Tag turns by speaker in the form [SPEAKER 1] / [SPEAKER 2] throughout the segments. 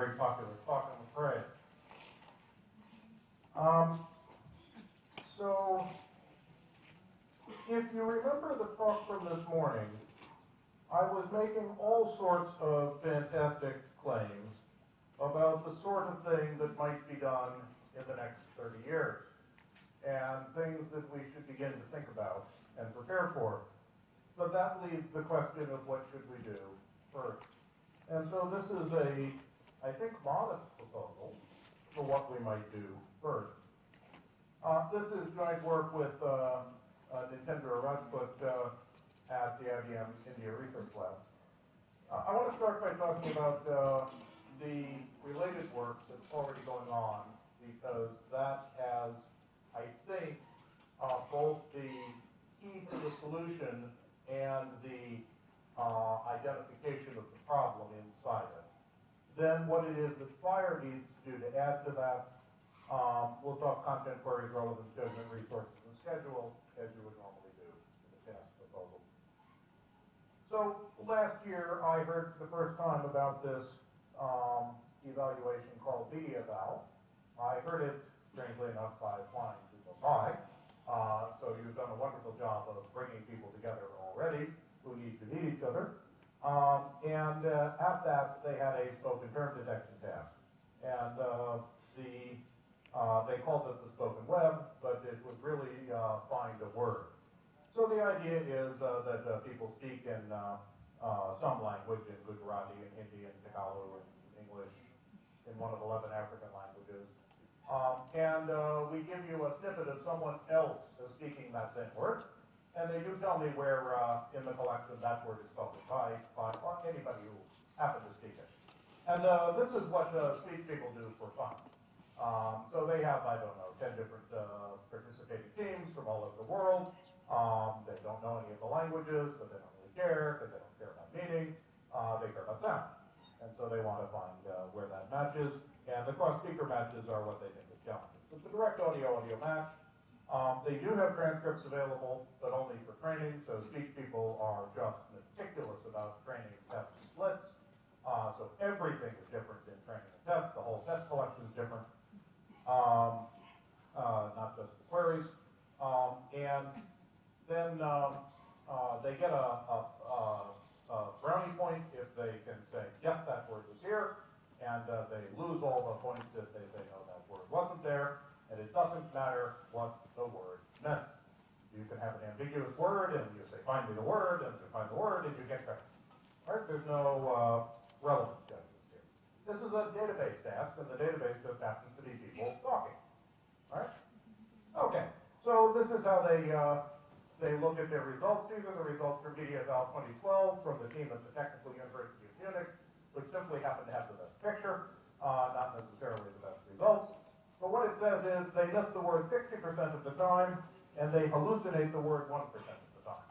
[SPEAKER 1] very popular talk, I'm afraid. So, if you remember the talk from this morning, I was making all sorts of fantastic claims about the sort of thing that might be done in the next 30 years, and things that we should begin to think about and prepare for. But that leaves the question of what should we do first. And so this is a, I think, modest proposal for what we might do first. This is joint work with Nintendo Rajput at the IBM India Research Lab. I want to start by talking about the related work that's already going on, because that has, I think, both the key to the solution and the identification of the problem inside it. Then what it is that FIRE needs to do to add to that. We'll talk content queries, relevance, judgment, resources, and schedule, as you would normally do in the task proposal. So last year, I heard for the first time about this evaluation called BEval. I heard it, strangely enough, by flying to Mumbai. So you've done a wonderful job of bringing people together already who need to meet each other. And at that, they had a spoken term detection task. And they called it the spoken web, but it was really find a word. So the idea is that people speak in some language, in Gujarati, in Hindi, in Tagalog, in English, in one of 11 African languages. And we give you a snippet of someone else speaking that same word. And they do tell me where in the collection that word is spoken by anybody who happened to speak it. And this is what speech people do for fun. So they have, I don't know, 10 different participating teams from all over the world. They don't know any of the languages, but they don't really care, because they don't care about meaning. They care about sound. And so they want to find where that matches. And the cross-speaker matches are what they think is challenging. So it's a direct audio-audio match. They do have transcripts available, but only for training. So speech people are just meticulous about training test splits. So everything is different in training and test. The whole test collection is different. Not just the queries. And then they get a brownie point if they can say, yes, that word was here, and they lose all the points if they say, no, that word wasn't there, and it doesn't matter what the word meant. You can have an ambiguous word, and you say, find me the word, and you find the word, and you get credit. Right? There's no relevance judgments here. This is a database task, and the database just happens to be people talking. All right? Okay, so this is how they look at their results. These are the results from BEval 2012 from the team at the Technical University of Munich, which simply happen to have the best picture, not necessarily the best results. But what it says is they miss the word 60% of the time, and they hallucinate the word 1% of the time.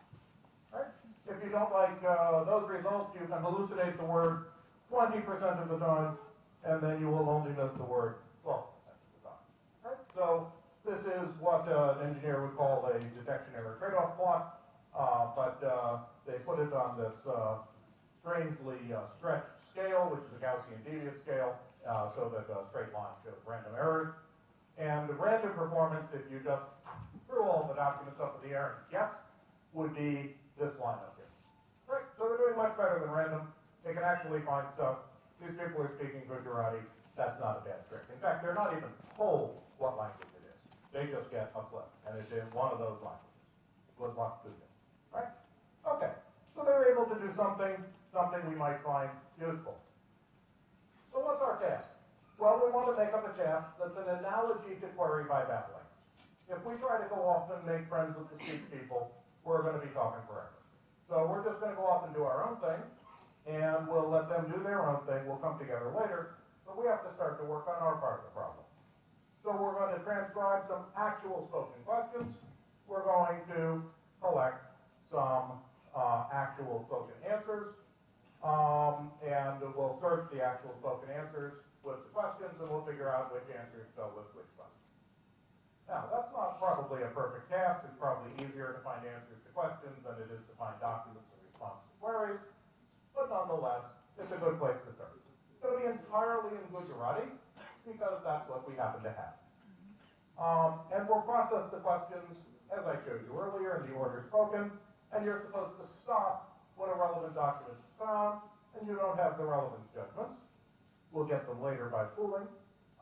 [SPEAKER 1] Right? If you don't like those results, you can hallucinate the word 20% of the time, and then you will only miss the word 12% of the time. Right? So this is what an engineer would call a detection error trade-off plot, but they put it on this strangely stretched scale, which is a Gaussian deviant scale, so that a straight line shows random errors. And the random performance, if you just threw all the documents up in the air and guess, would be this line up here. Right? So they're doing much better than random. They can actually find stuff. These people are speaking Gujarati. That's not a bad trick. In fact, they're not even told what language it is. They just get a flip, and it's in one of those languages. It was locked to them. Right? Okay. So they're able to do something we might find useful. So what's our task? Well, we want to make up a task that's an analogy to query by babbling. If we try to go off and make friends with the speech people, we're going to be talking forever. So we're just going to go off and do our own thing, and we'll let them do their own thing. We'll come together later, but we have to start to work on our part of the problem. So we're going to transcribe some actual spoken questions. We're going to collect some actual spoken answers, and we'll search the actual spoken answers with the questions, and we'll figure out which answers go with which questions. Now, that's not probably a perfect task. It's probably easier to find answers to questions than it is to find documents in response to queries, but nonetheless, it's a good place to start. going to be entirely in Gujarati because that's what we happen to have. And we'll process the questions as I showed you earlier in the order spoken, and you're supposed to stop when a relevant document is found, and you don't have the relevance judgments. We'll get them later by fooling.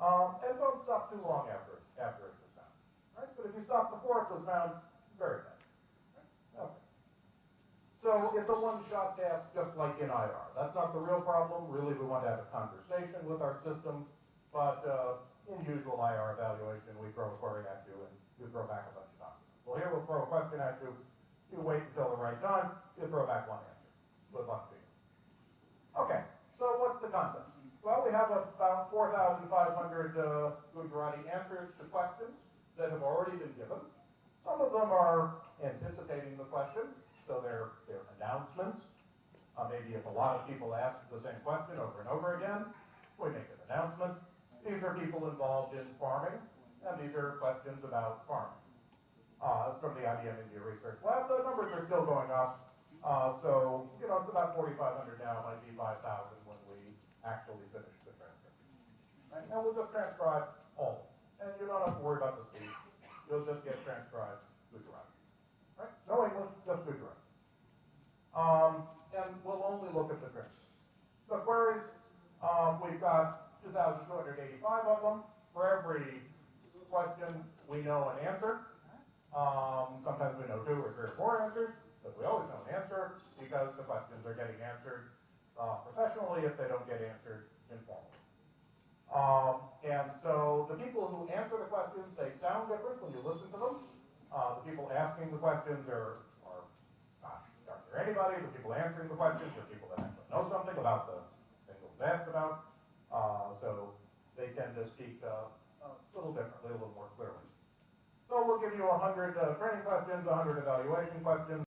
[SPEAKER 1] And don't stop too long after it was found. Right? But if you stop before it was found, very bad. Right? Okay. So it's a one-shot task, just like in IR. That's not the real problem. Really, we want to have a conversation with our system, but in usual IR evaluation, we throw a query at you and you throw back a bunch of documents. Well, here we'll throw a question at you. You wait until the right time, you throw back one answer. Good luck to you. Okay, so what's the content? Well, we have about 4,500 Gujarati answers to questions that have already been given. Some of them are anticipating the question, so they're announcements. Maybe if a lot of people ask the same question over and over again, we make an announcement. These are people involved in farming, and these are questions about farming. From the IBM India Research Lab, the numbers are still going up. So, it's about 4,500 now, might be 5,000 when we actually finish the transcription. Right? And we'll just transcribe all of them. And you don't have to worry about the speed. You'll just get transcribed Gujarati. Right? No English, just Gujarati. And we'll only look at the transcript. The queries, we've got 2,285 of them. For every question, we know an answer. Sometimes we know 2 or 3 or 4 answers, but we always know an answer because the questions are getting answered professionally if they don't get answered informally. And so the people who answer the questions, they sound different when you listen to them. The people asking the questions are gosh, are there anybody? The people answering the questions are people that actually know something about the thing that was asked about. So they tend to speak a little differently, a little more clearly. So we'll give you 100 training questions, 100 evaluation questions.